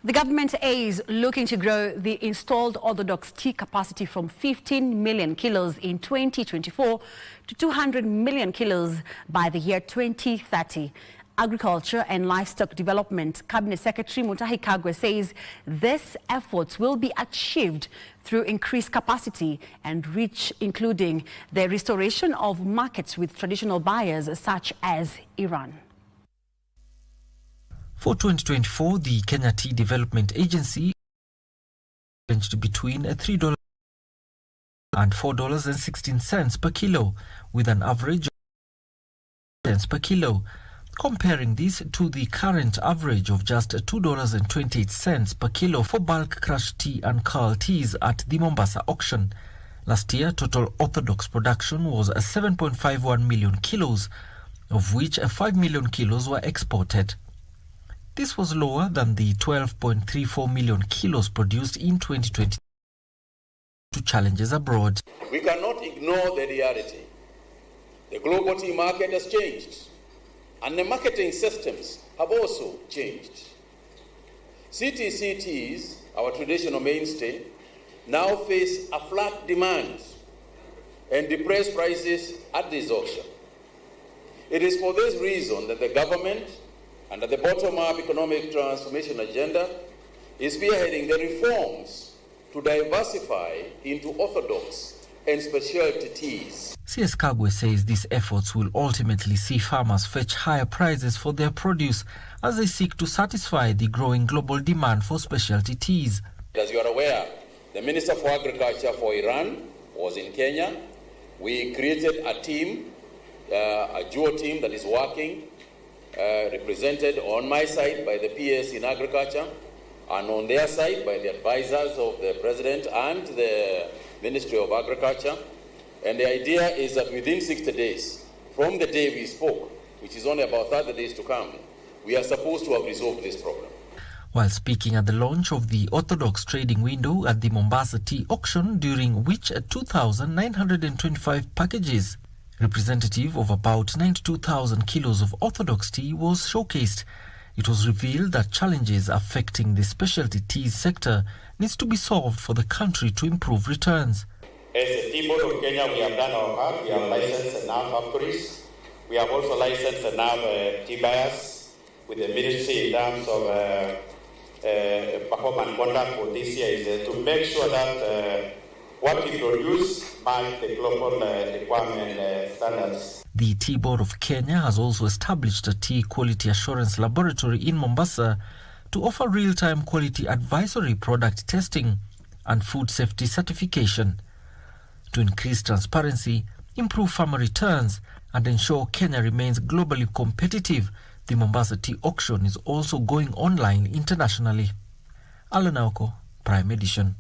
The government is looking to grow the installed Orthodox tea capacity from 15 million kilos in 2024 to 200 million kilos by the year 2030. Agriculture and Livestock Development Cabinet Secretary Mutahi Kagwe says these efforts will be achieved through increased capacity and reach, including the restoration of markets with traditional buyers such as Iran. For 2024, the Kenya Tea Development Agency ranged between $3 and $4.16 per kilo, with an average of cents per kilo. Comparing this to the current average of just $2.28 per kilo for bulk crushed tea and curl teas at the Mombasa auction. Last year, total Orthodox production was 7.51 million kilos, of which 5 million kilos were exported. This was lower than the 12.34 million kilos produced in 2020 to challenges abroad. We cannot ignore the reality. The global tea market has changed, and the marketing systems have also changed. CTC teas, our traditional mainstay, now face a flat demand and depressed prices at this auction. It is for this reason that the government, under the bottom-up economic transformation agenda, is spearheading the reforms to diversify into orthodox and specialty teas. CS Kagwe says these efforts will ultimately see farmers fetch higher prices for their produce as they seek to satisfy the growing global demand for specialty teas. As you are aware, the Minister for Agriculture for Iran was in Kenya. We created a team, a duo team that is working, represented on my side by the PS in Agriculture and on their side by the advisors of the President and the Ministry of Agriculture. And the idea is that within 60 days, from the day we spoke, which is only about 30 days to come, we are supposed to have resolved this problem. While speaking at the launch of the Orthodox trading window at the Mombasa Tea Auction, during which 2,925 packages representative of about 92,000 kilos of Orthodox tea was showcased, it was revealed that challenges affecting the specialty tea sector needs to be solved for the country to improve returns. As a Tea Board of Kenya, we have done our part. We have licensed enough factories. We have also licensed enough tea buyers with the ministry in terms of performance conduct for this year is to make sure that what we produce match the global requirement standards. The Tea Board of Kenya has also established a tea quality assurance laboratory in Mombasa to offer real-time quality advisory, product testing and food safety certification. To increase transparency, improve farmer returns and ensure Kenya remains globally competitive, the Mombasa Tea Auction is also going online internationally. Alan Aoko, Prime Edition.